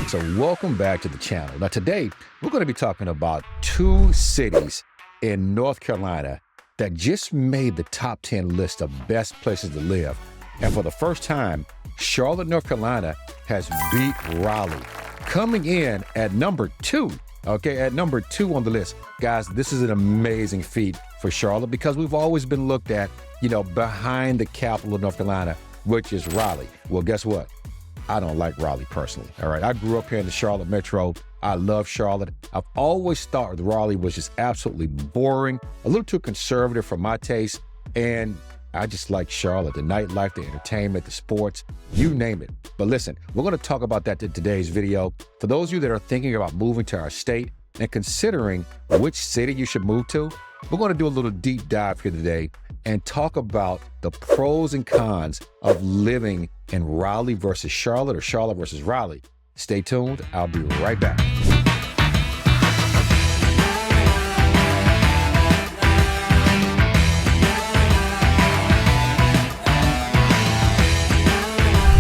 So welcome back to the channel. Now today, we're going to be talking about two cities in North Carolina that just made the top 10 list of best places to live. And for the first time, Charlotte, North Carolina has beat Raleigh, coming in at number 2. Okay, at number 2 on the list. Guys, this is an amazing feat for Charlotte because we've always been looked at, behind the capital of North Carolina, which is Raleigh. Well, guess what? I don't like Raleigh personally, all right? I grew up here in the Charlotte metro. I love Charlotte. I've always thought Raleigh was just absolutely boring, a little too conservative for my taste, and I just like Charlotte, the nightlife, the entertainment, the sports, you name it. But listen, we're gonna talk about that in today's video. For those of you that are thinking about moving to our state and considering which city you should move to, we're gonna do a little deep dive here today and talk about the pros and cons of living in Raleigh versus Charlotte or Charlotte versus Raleigh. Stay tuned, I'll be right back.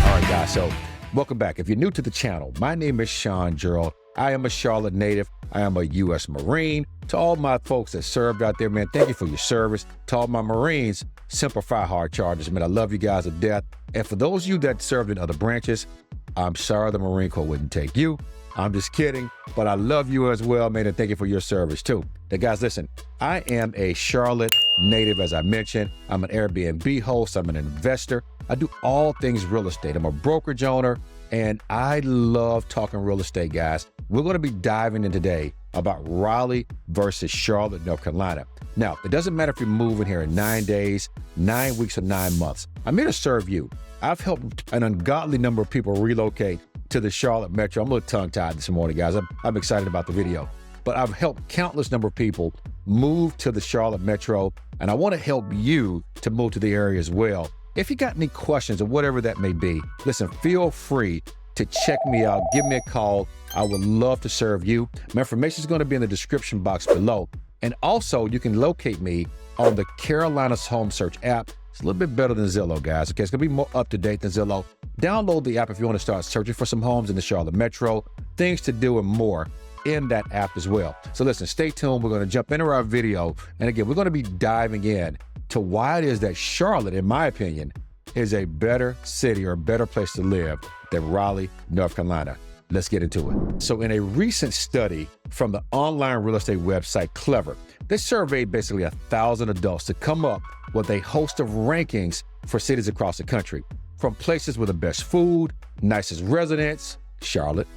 All right, guys, so welcome back. If you're new to the channel, my name is Sean Gerald. I am a Charlotte native. I am a U.S. Marine. To all my folks that served out there, man, thank you for your service. To all my Marines, Semper Fi hard charges, man, I love you guys to death. And for those of you that served in other branches, I'm sorry the Marine Corps wouldn't take you. I'm just kidding, but I love you as well, man, and thank you for your service too. Now, guys, listen, I am a Charlotte native, as I mentioned. I'm an Airbnb host. I'm an investor. I do all things real estate. I'm a brokerage owner, and I love talking real estate, guys. We're going to be diving in today about Raleigh versus Charlotte, North Carolina. Now, it doesn't matter if you're moving here in 9 days, 9 weeks, or 9 months. I'm here to serve you. I've helped an ungodly number of people relocate to the Charlotte metro. I'm a little tongue-tied this morning, guys. I'm excited about the video. But I've helped countless number of people move to the Charlotte metro, and I want to help you to move to the area as well. If you got any questions or whatever that may be, listen, feel free to check me out. Give me a call. I would love to serve you. My information is going to be in the description box below. And also, you can locate me on the Carolina's Home Search app. It's a little bit better than Zillow, guys. Okay, it's going to be more up-to-date than Zillow. Download the app if you want to start searching for some homes in the Charlotte metro, things to do and more in that app as well. So listen, stay tuned. We're going to jump into our video. And again, we're going to be diving in to why it is that Charlotte, in my opinion, is a better city or a better place to live than Raleigh, North Carolina. Let's get into it. So in a recent study from the online real estate website Clever, they surveyed basically 1,000 adults to come up with a host of rankings for cities across the country, from places with the best food, nicest residents, Charlotte,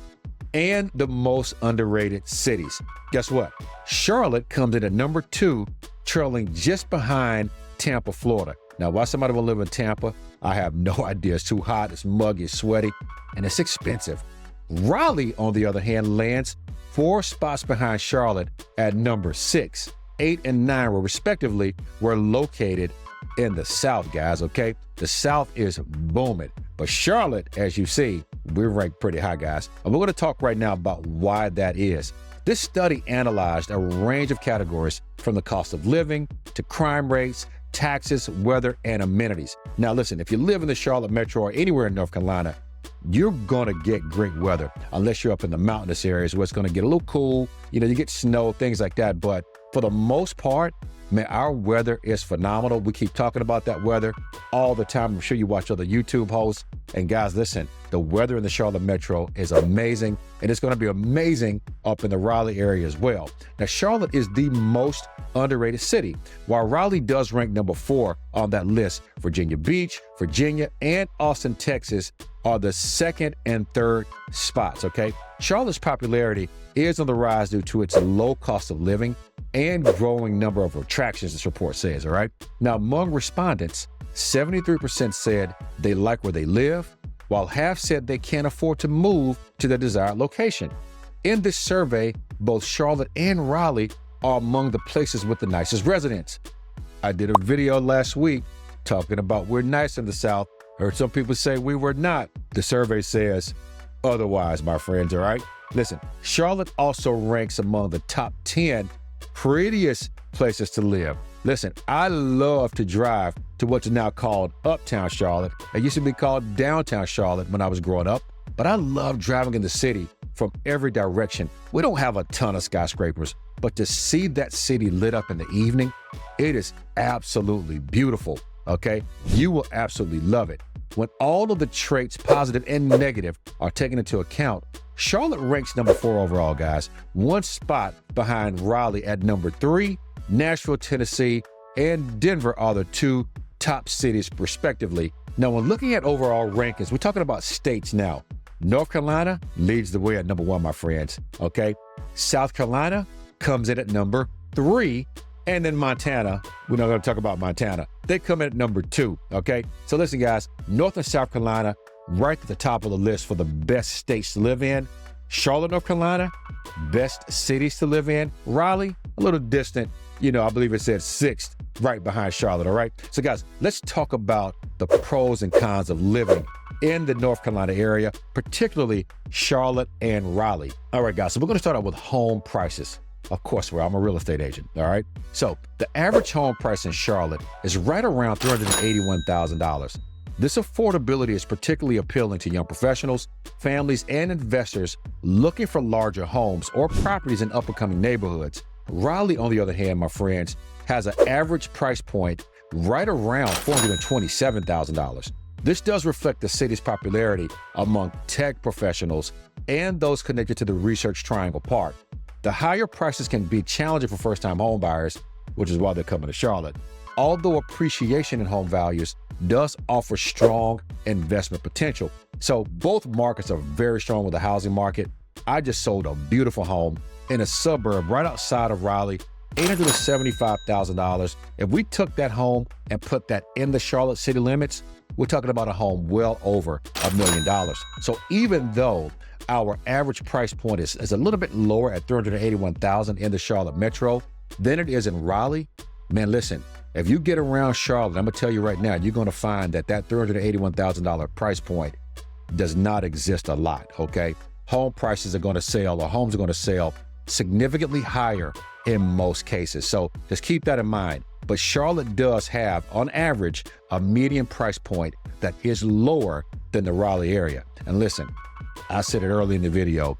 and the most underrated cities. Guess what? Charlotte comes in at number 2, trailing just behind Tampa, Florida. Now, why somebody will live in Tampa, I have no idea. It's too hot, it's muggy, it's sweaty, and it's expensive. Raleigh, on the other hand, lands 4 spots behind Charlotte at number 6. 8 and 9 were respectively were located in the South, guys, okay? The South is booming, but Charlotte, as you see, we're ranked pretty high, guys. And we're gonna talk right now about why that is. This study analyzed a range of categories from the cost of living to crime rates, taxes, weather, and amenities. Now listen, if you live in the Charlotte metro or anywhere in North Carolina, you're gonna get great weather unless you're up in the mountainous areas where it's gonna get a little cool, you get snow, things like that. But for the most part, man, our weather is phenomenal. We keep talking about that weather all the time. I'm sure you watch other YouTube hosts. And guys, listen, the weather in the Charlotte metro is amazing, and it's going to be amazing up in the Raleigh area as well. Now, Charlotte is the most underrated city. While Raleigh does rank number 4 on that list, Virginia Beach, Virginia, and Austin, Texas are the 2nd and 3rd spots, okay? Charlotte's popularity is on the rise due to its low cost of living and growing number of attractions, this report says, all right? Now, among respondents, 73% said they like where they live, while half said they can't afford to move to their desired location. In this survey, both Charlotte and Raleigh are among the places with the nicest residents. I did a video last week talking about we're nice in the South. Heard some people say we were not. The survey says otherwise, my friends, all right? Listen, Charlotte also ranks among the top 10 prettiest places to live. Listen, I love to drive to what's now called Uptown Charlotte. It used to be called Downtown Charlotte when I was growing up, but I love driving in the city from every direction. We don't have a ton of skyscrapers, but to see that city lit up in the evening, it is absolutely beautiful, okay? You will absolutely love it. When all of the traits, positive and negative, are taken into account, Charlotte ranks number 4 overall, guys. One spot behind Raleigh at number 3, Nashville, Tennessee, and Denver are the 2 top cities respectively. Now, when looking at overall rankings, we're talking about states now. North Carolina leads the way at number 1, my friends, okay? South Carolina comes in at number 3, and then Montana, we're not gonna talk about Montana, they come in at number 2, okay? So listen, guys, North and South Carolina, right at the top of the list for the best states to live in. Charlotte, North Carolina, best cities to live in. Raleigh, a little distant, I believe it said 6th, right behind Charlotte, all right? So guys, let's talk about the pros and cons of living in the North Carolina area, particularly Charlotte and Raleigh. All right, guys, so we're gonna start out with home prices. Of course, I'm a real estate agent, all right? So the average home price in Charlotte is right around $381,000. This affordability is particularly appealing to young professionals, families, and investors looking for larger homes or properties in up-and-coming neighborhoods. Raleigh, on the other hand, my friends, has an average price point right around $427,000. This does reflect the city's popularity among tech professionals and those connected to the Research Triangle Park. The higher prices can be challenging for first-time home buyers, which is why they're coming to Charlotte. Although appreciation in home values does offer strong investment potential. So both markets are very strong with the housing market. I just sold a beautiful home in a suburb right outside of Raleigh, $875,000. If we took that home and put that in the Charlotte city limits, we're talking about a home well over $1 million. So even though our average price point is a little bit lower at $381,000 in the Charlotte metro than it is in Raleigh, man, listen, if you get around Charlotte, I'm gonna tell you right now, you're gonna find that $381,000 price point does not exist a lot, okay? Home prices are gonna sell, or homes are gonna sell significantly higher in most cases. So just keep that in mind. But Charlotte does have, on average, a median price point that is lower than the Raleigh area. And listen, I said it early in the video,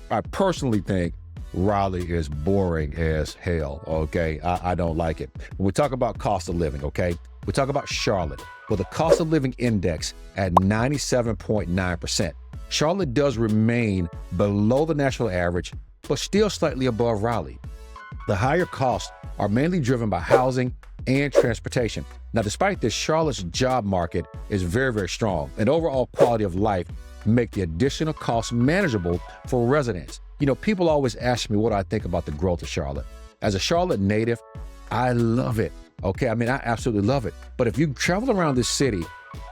I personally think Raleigh is boring as hell, okay? I don't like it. When we talk about cost of living, okay? We talk about Charlotte with a cost of living index at 97.9%. Charlotte does remain below the national average, but still slightly above Raleigh. The higher costs are mainly driven by housing and transportation. Now, despite this, Charlotte's job market is very, very strong, and overall quality of life make the additional costs manageable for residents. People always ask me what I think about the growth of Charlotte. As a Charlotte native, I love it, okay? I absolutely love it. But if you travel around this city,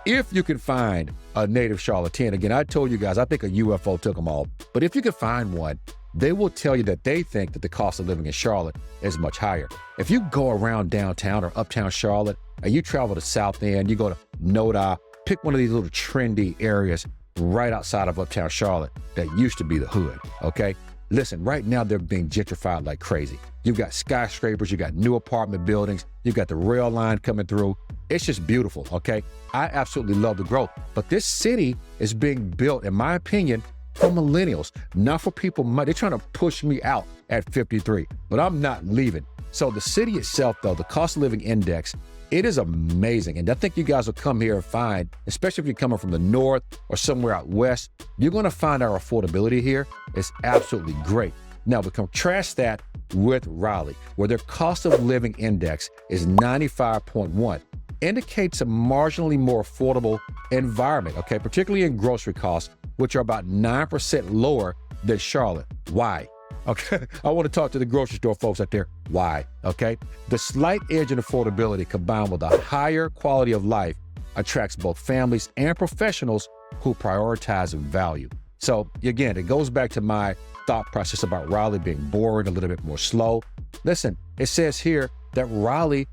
if you can find a native Charlottean, again, I told you guys, I think a UFO took them all, but if you can find one, they will tell you that they think that the cost of living in Charlotte is much higher. If you go around downtown or uptown Charlotte, and you travel to South End, you go to Noda, pick one of these little trendy areas right outside of uptown Charlotte that used to be the hood, okay? Listen, right now they're being gentrified like crazy. You've got skyscrapers, you got new apartment buildings, you've got the rail line coming through. It's just beautiful, okay? I absolutely love the growth, but this city is being built, in my opinion, for millennials, not for people. They're trying to push me out at 53, but I'm not leaving. So the city itself, though, the cost of living index, it is amazing. And I think you guys will come here and find, especially if you're coming from the north or somewhere out west, you're gonna find our affordability here is absolutely great. Now, we contrast that with Raleigh, where their cost of living index is 95.1, indicates a marginally more affordable environment, okay, particularly in grocery costs, which are about 9% lower than Charlotte. Why? Okay, I want to talk to the grocery store folks out there. Why? Okay, the slight edge in affordability combined with a higher quality of life attracts both families and professionals who prioritize value. So again, it goes back to my thought process about Raleigh being boring, a little bit more slow. Listen, it says here that Raleigh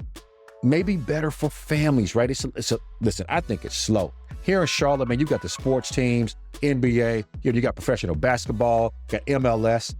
may be better for families, right? Listen, I think it's slow. Here in Charlotte, man, you got the sports teams, NBA, you got professional basketball, got MLS.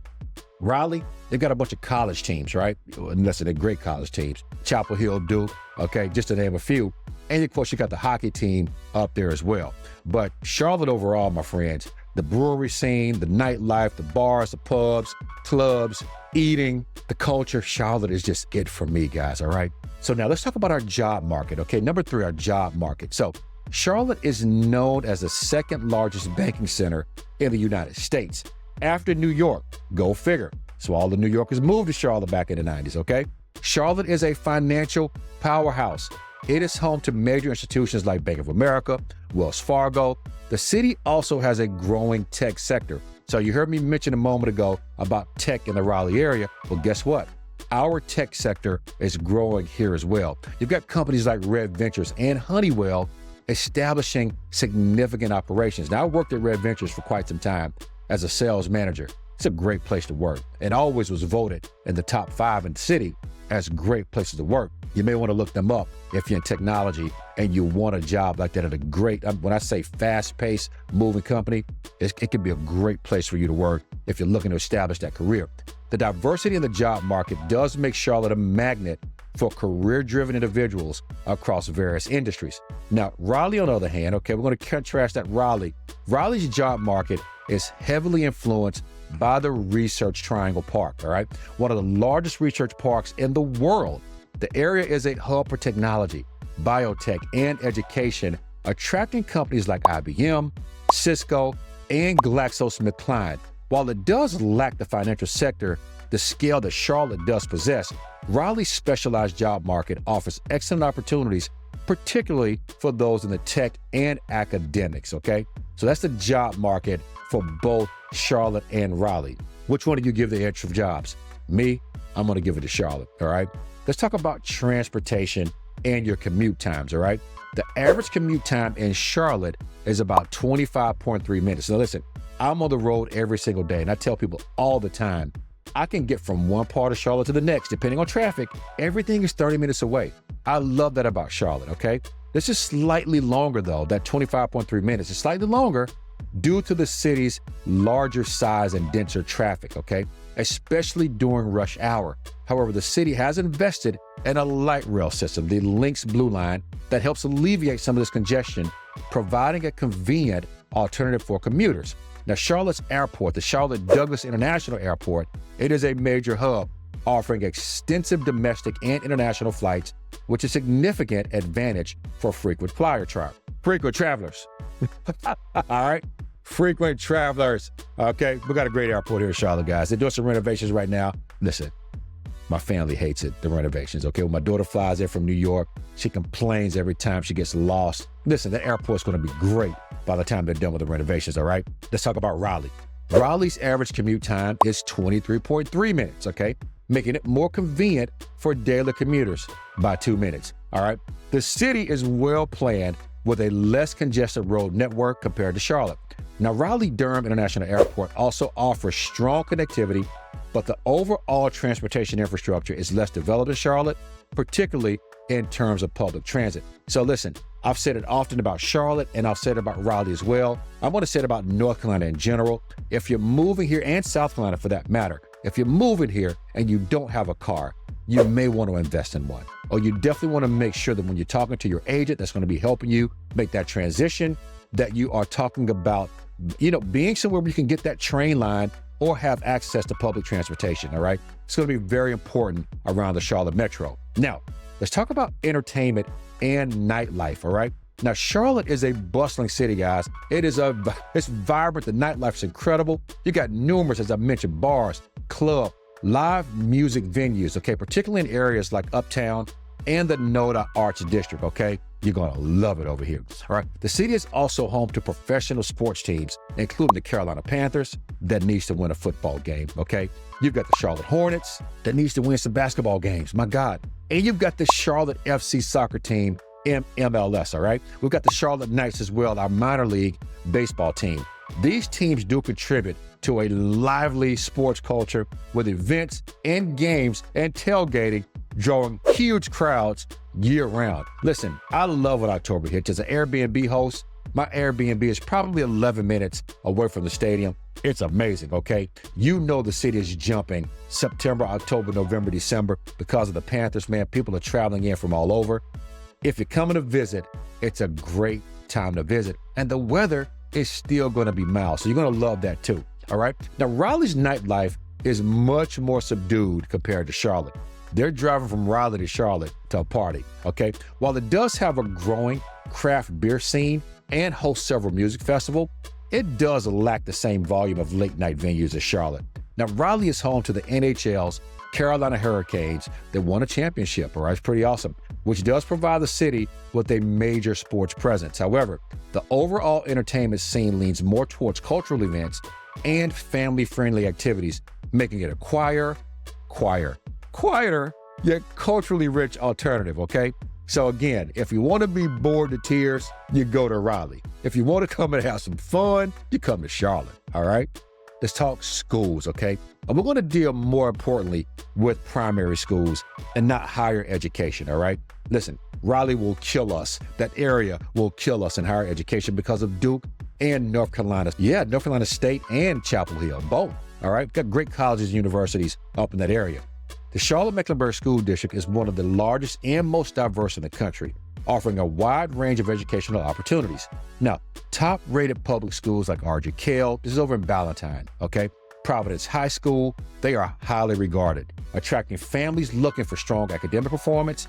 Raleigh, they've got a bunch of college teams, right? Listen, they're great college teams. Chapel Hill, Duke, okay, just to name a few. And of course, you got the hockey team up there as well. But Charlotte overall, my friends, the brewery scene, the nightlife, the bars, the pubs, clubs, eating, the culture. Charlotte is just it for me, guys, all right? So now let's talk about our job market, okay? Number 3, our job market. So Charlotte is known as the 2nd largest banking center in the United States, after New York. Go figure. So all the New Yorkers moved to Charlotte back in the 90s, okay? Charlotte is a financial powerhouse. It is home to major institutions like Bank of America, Wells Fargo. The city also has a growing tech sector. So you heard me mention a moment ago about tech in the Raleigh area. Well, guess what? Our tech sector is growing here as well. You've got companies like Red Ventures and Honeywell establishing significant operations. Now, I worked at Red Ventures for quite some time as a sales manager. It's a great place to work, and always was voted in the top 5 in the city as great places to work. You may want to look them up if you're in technology and you want a job like that at a great, when I say fast-paced, moving company, it can be a great place for you to work if you're looking to establish that career. The diversity in the job market does make Charlotte a magnet for career-driven individuals across various industries. Now, Raleigh, on the other hand, okay, we're going to contrast that Raleigh. Raleigh's job market is heavily influenced by the Research Triangle Park, all right? One of the largest research parks in the world. The area is a hub for technology, biotech, and education, attracting companies like IBM, Cisco, and GlaxoSmithKline. While it does lack the financial sector, the scale that Charlotte does possess, Raleigh's specialized job market offers excellent opportunities, particularly for those in the tech and academics, okay? So that's the job market for both Charlotte and Raleigh. Which one do you give the edge of jobs? Me, I'm gonna give it to Charlotte, all right? Let's talk about transportation and your commute times, all right? The average commute time in Charlotte is about 25.3 minutes. Now listen, I'm on the road every single day, and I tell people all the time, I can get from one part of Charlotte to the next, depending on traffic. Everything is 30 minutes away. I love that about Charlotte, okay? This is slightly longer though, that 25.3 minutes is slightly longer due to the city's larger size and denser traffic, okay? Especially during rush hour. However, the city has invested in a light rail system, the Lynx Blue Line, that helps alleviate some of this congestion, providing a convenient alternative for commuters. Now, Charlotte's airport, the Charlotte Douglas International Airport, it is a major hub offering extensive domestic and international flights, which is a significant advantage for frequent travelers. All right, frequent travelers. Okay, we got a great airport here in Charlotte, guys. They're doing some renovations right now. Listen, my family hates it, the renovations, okay? When my daughter flies in from New York, she complains every time she gets lost. Listen, the airport's gonna be great by the time they're done with the renovations, all right? Let's talk about Raleigh. Raleigh's average commute time is 23.3 minutes, okay? Making it more convenient for daily commuters by 2 minutes, all right? The city is well planned with a less congested road network compared to Charlotte. Now, Raleigh-Durham International Airport also offers strong connectivity, but the overall transportation infrastructure is less developed in Charlotte, particularly in terms of public transit. So listen, I've said it often about Charlotte, and I've said it about Raleigh as well. I want to say it about North Carolina in general. If you're moving here, and South Carolina for that matter, if you're moving here and you don't have a car, you may want to invest in one. Or you definitely want to make sure that when you're talking to your agent that's going to be helping you make that transition, that you are talking about, being somewhere where you can get that train line or have access to public transportation, all right? It's going to be very important around the Charlotte Metro. Now, let's talk about entertainment and nightlife, all right? Now, Charlotte is a bustling city, guys. It's vibrant. The nightlife is incredible. You got numerous, as I mentioned, bars, club, live music venues, okay? Particularly in areas like Uptown and the Noda Arts District, okay? You're gonna love it over here, all right? The city is also home to professional sports teams, including the Carolina Panthers, that needs to win a football game, okay? You've got the Charlotte Hornets that needs to win some basketball games, my God. And you've got the Charlotte FC soccer team, MLS, all right? We've got the Charlotte Knights as well, our minor league baseball team. These teams do contribute to a lively sports culture with events and games and tailgating, drawing huge crowds year-round. Listen, I love what October hits. As an Airbnb host, my Airbnb is probably 11 minutes away from the stadium. It's amazing, okay? You know the city is jumping September, October, November, December because of the Panthers, man. People are traveling in from all over. If you're coming to visit, it's a great time to visit. And the weather it's still going to be mild. So you're going to love that too. All right. Now, Raleigh's nightlife is much more subdued compared to Charlotte. They're driving from Raleigh to Charlotte to a party. Okay. While it does have a growing craft beer scene and hosts several music festivals, it does lack the same volume of late night venues as Charlotte. Now, Raleigh is home to the NHL's Carolina Hurricanes that won a championship, all right? It's pretty awesome, which does provide the city with a major sports presence. However, the overall entertainment scene leans more towards cultural events and family-friendly activities, making it a quieter, yet culturally rich alternative, okay? So again, if you want to be bored to tears, you go to Raleigh. If you want to come and have some fun, you come to Charlotte, all right? Let's talk schools, okay? And we're going to deal more importantly with primary schools and not higher education, all right? Listen, Raleigh will kill us. That area will kill us in higher education because of Duke and North Carolina. Yeah, North Carolina State and Chapel Hill, both, all right? Got great colleges and universities up in that area. The Charlotte-Mecklenburg School District is one of the largest and most diverse in the country, offering a wide range of educational opportunities. Now, top-rated public schools like R.J. Kell, this is over in Ballantyne, okay? Providence High School, they are highly regarded, attracting families looking for strong academic performance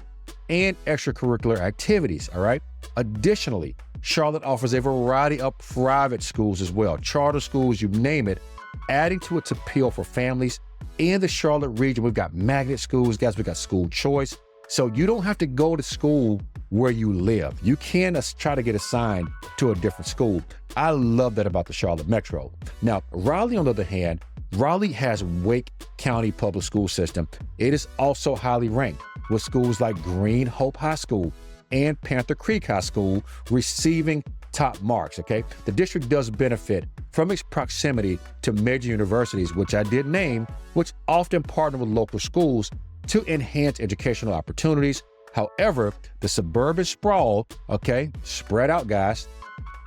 and extracurricular activities, all right? Additionally, Charlotte offers a variety of private schools as well, charter schools, you name it, adding to its appeal for families. In the Charlotte region, we've got magnet schools, guys, we've got school choice. So you don't have to go to school where you live. You can try to get assigned to a different school. I love that about the Charlotte Metro. Now, Raleigh, on the other hand, Raleigh has Wake County Public School System. It is also highly ranked, with schools like Green Hope High School and Panther Creek High School receiving top marks, okay? The district does benefit from its proximity to major universities, which I did name, which often partner with local schools to enhance educational opportunities. However, the suburban sprawl, okay, spread out, guys,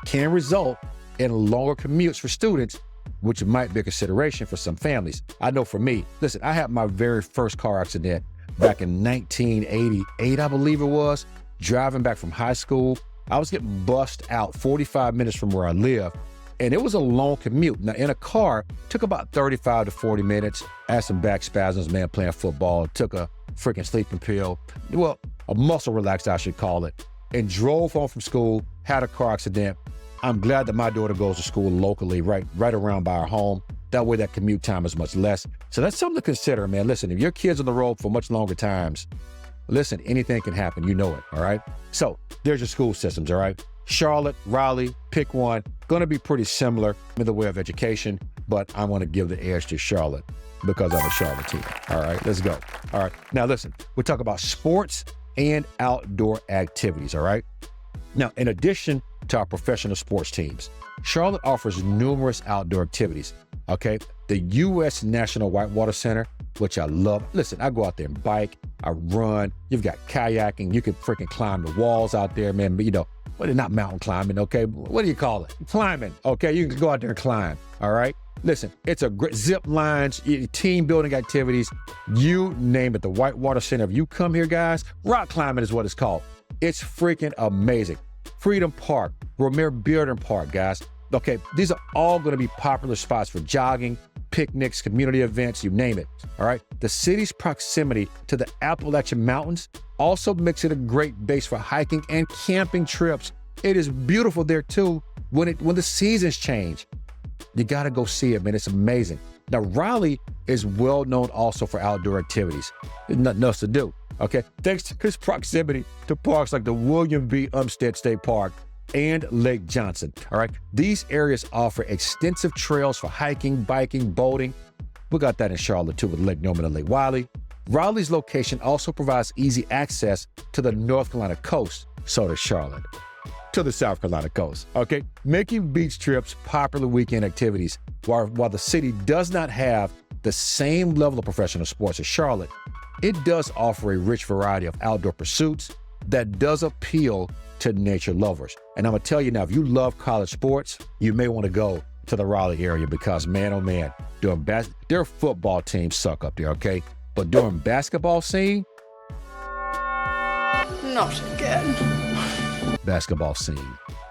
can result in longer commutes for students, which might be a consideration for some families. I know for me, listen, I had my very first car accident back in 1988, I believe it was, driving back from high school. I was getting bussed out 45 minutes from where I live, and it was a long commute. Now, in a car, took about 35 to 40 minutes. I had some back spasms, man, playing football. Took a freaking sleeping pill. Well, a muscle relaxer, I should call it, and drove home from school, had a car accident. I'm glad that my daughter goes to school locally, right around by our home. That way that commute time is much less. So that's something to consider, man. Listen, if your kid's on the road for much longer times, listen, anything can happen, you know it, all right? So there's your school systems, all right? Charlotte, Raleigh, pick one. Gonna be pretty similar in the way of education, but I wanna give the edge to Charlotte because I'm a Charlottean. All right, let's go. All right, now listen, we talk about sports and outdoor activities, all right? Now, in addition to our professional sports teams, Charlotte offers numerous outdoor activities, okay? The U.S. National Whitewater Center, which I love. Listen, I go out there and bike, I run, you've got kayaking, you can freaking climb the walls out there, man, but you know, well, not mountain climbing, okay? What do you call it? Climbing, okay? You can go out there and climb, all right? Listen, it's a great zip lines, team building activities, you name it, the Whitewater Center. If you come here, guys, rock climbing is what it's called. It's freaking amazing. Freedom Park, Romare Bearden Park, guys. Okay, these are all gonna be popular spots for jogging, picnics, community events, you name it, all right? The city's proximity to the Appalachian Mountains also makes it a great base for hiking and camping trips. It is beautiful there too when the seasons change. You gotta go see it, man, it's amazing. Now, Raleigh is well known also for outdoor activities. There's nothing else to do, okay? Thanks to its proximity to parks like the William B. Umstead State Park and Lake Johnson, all right? These areas offer extensive trails for hiking, biking, boating. We got that in Charlotte too with Lake Norman and Lake Wiley. Raleigh's location also provides easy access to the North Carolina coast, so does Charlotte, to the South Carolina coast, okay? Making beach trips popular weekend activities. While the city does not have the same level of professional sports as Charlotte, it does offer a rich variety of outdoor pursuits that does appeal to nature lovers. And I'm gonna tell you now, if you love college sports, you may wanna go to the Raleigh area because, man, oh man, their football teams suck up there, okay? But during basketball scene, not again. Basketball scene.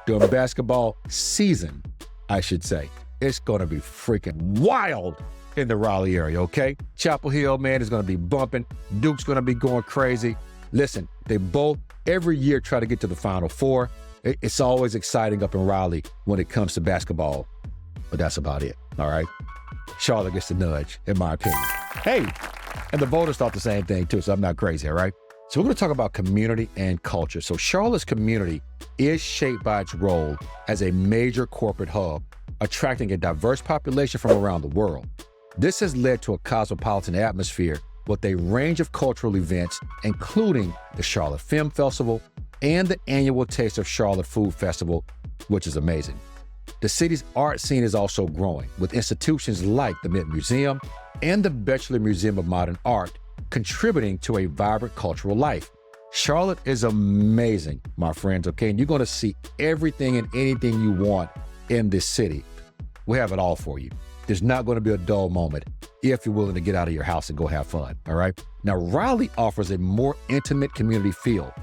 During basketball season, I should say. It's going to be freaking wild in the Raleigh area, okay? Chapel Hill, man, is going to be bumping. Duke's going to be going crazy. Listen, they both every year try to get to the Final Four. It's always exciting up in Raleigh when it comes to basketball, but that's about it, all right? Charlotte gets the nudge, in my opinion. Hey, and the voters thought the same thing too, so I'm not crazy, all right? So we're going to talk about community and culture. So Charlotte's community is shaped by its role as a major corporate hub, attracting a diverse population from around the world. This has led to a cosmopolitan atmosphere with a range of cultural events, including the Charlotte Film Festival and the annual Taste of Charlotte Food Festival, which is amazing. The city's art scene is also growing, with institutions like the Mint Museum and the Batchelor Museum of Modern Art contributing to a vibrant cultural life. Charlotte is amazing, my friends, okay? And you're gonna see everything and anything you want in this city. We have it all for you. There's not gonna be a dull moment if you're willing to get out of your house and go have fun, all right? Now, Raleigh offers a more intimate community feel,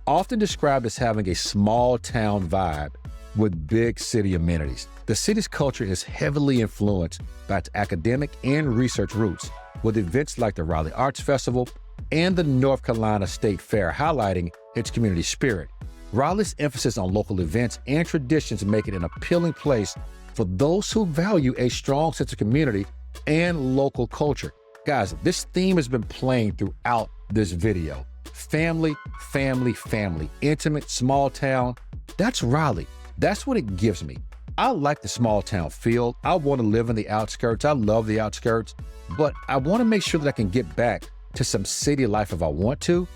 often described as having a small town vibe with big city amenities. The city's culture is heavily influenced by its academic and research roots, with events like the Raleigh Arts Festival and the North Carolina State Fair highlighting its community spirit. Raleigh's emphasis on local events and traditions make it an appealing place for those who value a strong sense of community and local culture. Guys, this theme has been playing throughout this video. Family, family, family, intimate, small town. That's Raleigh. That's what it gives me. I like the small town feel. I want to live in the outskirts. I love the outskirts, but I want to make sure that I can get back to some city life if I want to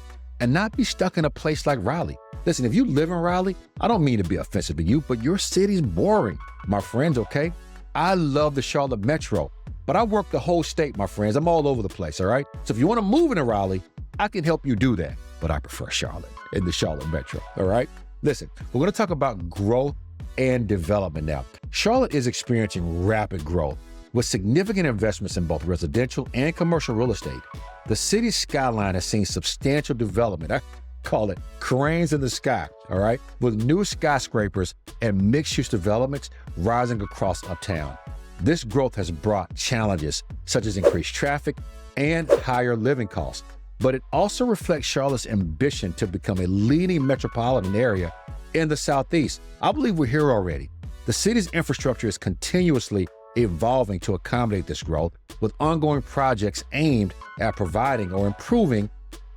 and not be stuck in a place like Raleigh. Listen, if you live in Raleigh, I don't mean to be offensive to you, but your city's boring, my friends, okay? I love the Charlotte Metro, but I work the whole state, my friends. I'm all over the place, all right? So if you want to move into Raleigh, I can help you do that, but I prefer Charlotte in the Charlotte Metro, all right? Listen, we're going to talk about growth and development now. Charlotte is experiencing rapid growth with significant investments in both residential and commercial real estate. The city's skyline has seen substantial development. I call it cranes in the sky, all right? With new skyscrapers and mixed-use developments rising across uptown. This growth has brought challenges such as increased traffic and higher living costs, but it also reflects Charlotte's ambition to become a leading metropolitan area in the Southeast. I believe we're here already. The city's infrastructure is continuously evolving to accommodate this growth, with ongoing projects aimed at providing or improving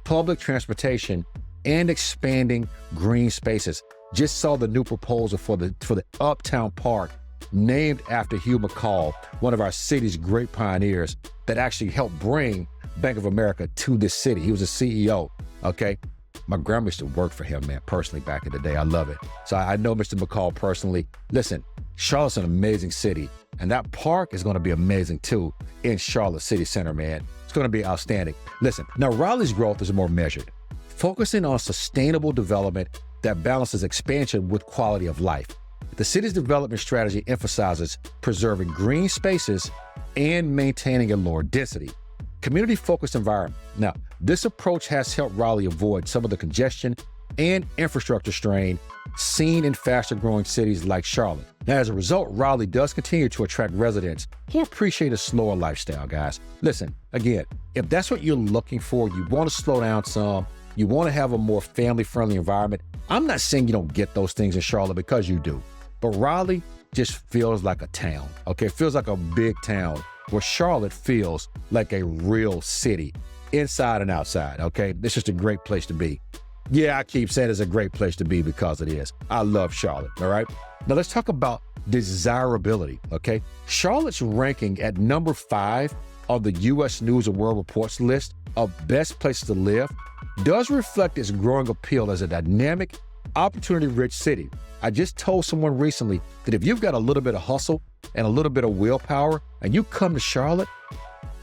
public transportation and expanding green spaces. Just saw the new proposal for the Uptown Park, named after Hugh McCall, one of our city's great pioneers that actually helped bring Bank of America to this city. He was a CEO, okay? My grandma used to work for him, man, personally back in the day. I love it. So I know Mr. McCall personally. Listen, Charlotte's an amazing city, and that park is going to be amazing too in Charlotte City Center, man. It's going to be outstanding. Listen, now Raleigh's growth is more measured, focusing on sustainable development that balances expansion with quality of life. The city's development strategy emphasizes preserving green spaces and maintaining a lower density, community-focused environment. Now, this approach has helped Raleigh avoid some of the congestion and infrastructure strain seen in faster-growing cities like Charlotte. Now, as a result, Raleigh does continue to attract residents who appreciate a slower lifestyle, guys. Listen, again, if that's what you're looking for, you want to slow down some, you want to have a more family-friendly environment, I'm not saying you don't get those things in Charlotte, because you do. But Raleigh just feels like a town, okay? It feels like a big town, where Charlotte feels like a real city, inside and outside, okay? It's just a great place to be. Yeah, I keep saying it's a great place to be because it is. I love Charlotte, all right? Now let's talk about desirability, okay? Charlotte's ranking at number 5 on the U.S. News and World Report's list of best places to live does reflect its growing appeal as a dynamic, opportunity-rich city. I just told someone recently that if you've got a little bit of hustle and a little bit of willpower and you come to Charlotte,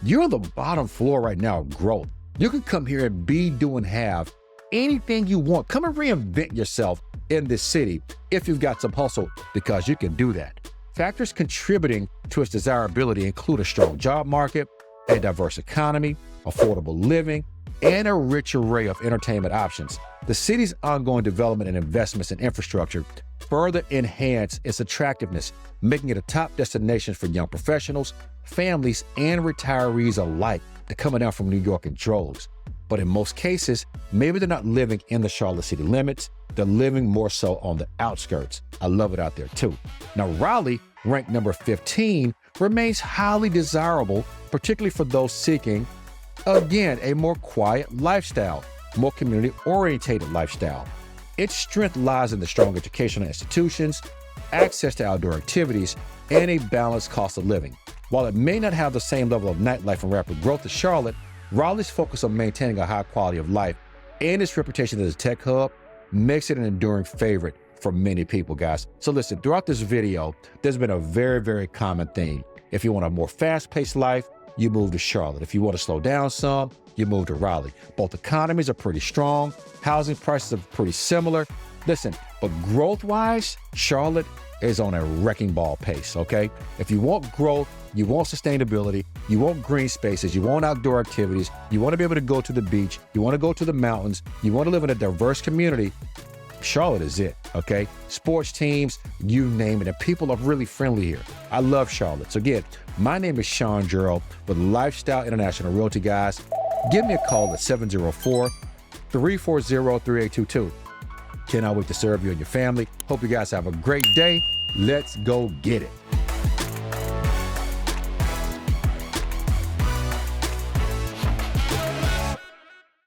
you're on the bottom floor right now of growth. You can come here and be, do, and have anything you want. Come and reinvent yourself in this city if you've got some hustle, because you can do that. Factors contributing to its desirability include a strong job market, a diverse economy, affordable living, and a rich array of entertainment options. The city's ongoing development and investments in infrastructure further enhance its attractiveness, making it a top destination for young professionals, families, and retirees alike. They're coming down from New York in droves. But in most cases, maybe they're not living in the Charlotte city limits. They're living more so on the outskirts. I love it out there too. Now, Raleigh, ranked number 15, remains highly desirable, particularly for those seeking, again, a more quiet lifestyle, more community-oriented lifestyle. Its strength lies in the strong educational institutions, access to outdoor activities, and a balanced cost of living. While it may not have the same level of nightlife and rapid growth as Charlotte, Raleigh's focus on maintaining a high quality of life and its reputation as a tech hub makes it an enduring favorite for many people, guys. So listen, throughout this video, there's been a very, very common theme. If you want a more fast-paced life, you move to Charlotte. If you want to slow down some, you move to Raleigh. Both economies are pretty strong. Housing prices are pretty similar. Listen, but growth-wise, Charlotte is on a wrecking ball pace, okay? If you want growth, you want sustainability, you want green spaces, you want outdoor activities, you want to be able to go to the beach, you want to go to the mountains, you want to live in a diverse community, Charlotte is it, okay? Sports teams, you name it, and people are really friendly here. I love Charlotte. So again, my name is Sean Gerald with Lifestyle International Realty, guys. Give me a call at 704-340-3822. Cannot wait to serve you and your family. Hope you guys have a great day. Let's go get it.